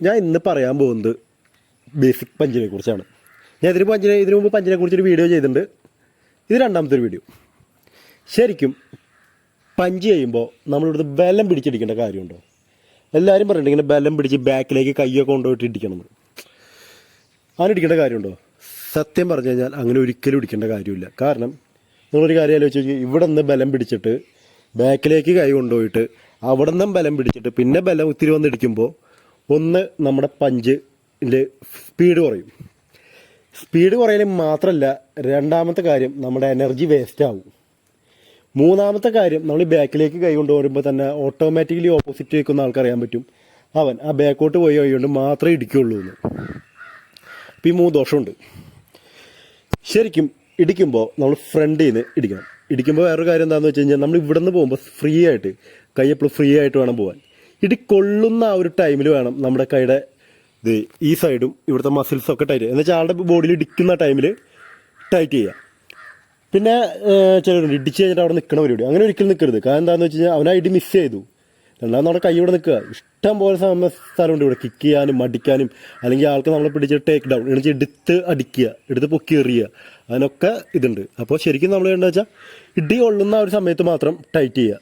ഞാൻ ഇന്ന് പറയാൻ പോകുന്നത് ബേസിക് പഞ്ചിനെ കുറിച്ചാണ്. ഞാൻ ഇതിനു മുമ്പ് പഞ്ചിനെ കുറിച്ചൊരു വീഡിയോ ചെയ്തിട്ടുണ്ട്. ഇത് രണ്ടാമത്തെ ഒരു വീഡിയോ. ശരിക്കും പഞ്ച് ചെയ്യുമ്പോൾ നമ്മളിവിടുത്തെ ബലം പിടിച്ചിടിക്കേണ്ട കാര്യമുണ്ടോ? എല്ലാവരും പറഞ്ഞിട്ട് ഇങ്ങനെ ബലം പിടിച്ച് ബാക്കിലേക്ക് കയ്യൊക്കെ കൊണ്ടുപോയിട്ട് ഇടിക്കണമെന്ന്. അങ്ങനെ ഇടിക്കേണ്ട കാര്യമുണ്ടോ? സത്യം പറഞ്ഞു കഴിഞ്ഞാൽ അങ്ങനെ ഒരിക്കലും ഇടിക്കേണ്ട കാര്യമില്ല. കാരണം നിങ്ങളൊരു കാര്യം ആലോചിച്ച് നോക്കി, ഇവിടെ നിന്ന് ബലം പിടിച്ചിട്ട് ബാക്കിലേക്ക് കൈ കൊണ്ടുപോയിട്ട് അവിടെ നിന്നും ബലം പിടിച്ചിട്ട് പിന്നെ ബലം ഒത്തിരി വന്നിടിക്കുമ്പോൾ ഒന്ന് നമ്മുടെ പഞ്ചിൻ്റെ സ്പീഡ് കുറയും. സ്പീഡ് കുറയലും മാത്രമല്ല, രണ്ടാമത്തെ കാര്യം നമ്മുടെ എനർജി വേസ്റ്റ് ആവും. മൂന്നാമത്തെ കാര്യം, നമ്മൾ ബാക്കിലേക്ക് കൈ കൊണ്ടുപോകുമ്പോൾ തന്നെ ഓട്ടോമാറ്റിക്കലി ഓപ്പോസിറ്റ് നിൽക്കുന്ന ആൾക്കറിയാൻ പറ്റും അവൻ ആ ബാക്കോട്ട് പോയി കഴിയുകൊണ്ട് മാത്രമേ ഇടിക്കുള്ളൂ എന്ന്. അപ്പോൾ ഈ 3 ദോഷമുണ്ട്. ശരിക്കും ഇടിക്കുമ്പോൾ നമ്മൾ ഫ്രണ്ടിൽ നിന്ന് ഇടിക്കണം. ഇടിക്കുമ്പോൾ വേറൊരു കാര്യം എന്താണെന്ന് വെച്ച് കഴിഞ്ഞാൽ, നമ്മൾ ഇവിടെ നിന്ന് പോകുമ്പോൾ ഫ്രീ ആയിട്ട് കൈ എപ്പോഴും ഫ്രീ ആയിട്ട് വേണം പോകാൻ. കൊള്ളുന്ന ആ ഒരു ടൈമിൽ വേണം നമ്മുടെ കൈയുടെ ഈ സൈഡും ഇവിടുത്തെ മസിൽസൊക്കെ ടൈറ്റ് ചെയ്യുക. എന്ന് വെച്ചാൽ ആളുടെ ബോഡിയിൽ ഇടിക്കുന്ന ടൈമിൽ ടൈറ്റ് ചെയ്യുക. പിന്നെ ചിലരുണ്ട് ഇടിച്ച് കഴിഞ്ഞിട്ട് അവിടെ നിൽക്കണ പരിപാടി. അങ്ങനെ ഒരിക്കലും നിൽക്കരുത്. കാരണം എന്താണെന്ന് വെച്ച് കഴിഞ്ഞാൽ അവനാ ഇടി മിസ് ചെയ്തു. രണ്ടാമത് നമ്മുടെ കൈ ഇവിടെ നിൽക്കുക. ഇഷ്ടം പോലെ സ്ഥലമുണ്ട് ഇവിടെ കിക്ക് ചെയ്യാനും അടിക്കാനും, അല്ലെങ്കിൽ ആൾക്ക് നമ്മളെ പിടിച്ച് ടേക്ക് ഡൗൺ എന്നുവെച്ചാൽ എടുത്ത് അടിക്കുക, എടുത്ത് പൊക്കി എറിയുക, അതിനൊക്കെ ഇതുണ്ട്. അപ്പോൾ ശരിക്കും നമ്മൾ എന്താ വെച്ചാൽ ഇടി കൊള്ളുന്ന ആ ഒരു സമയത്ത് മാത്രം ടൈറ്റ് ചെയ്യുക.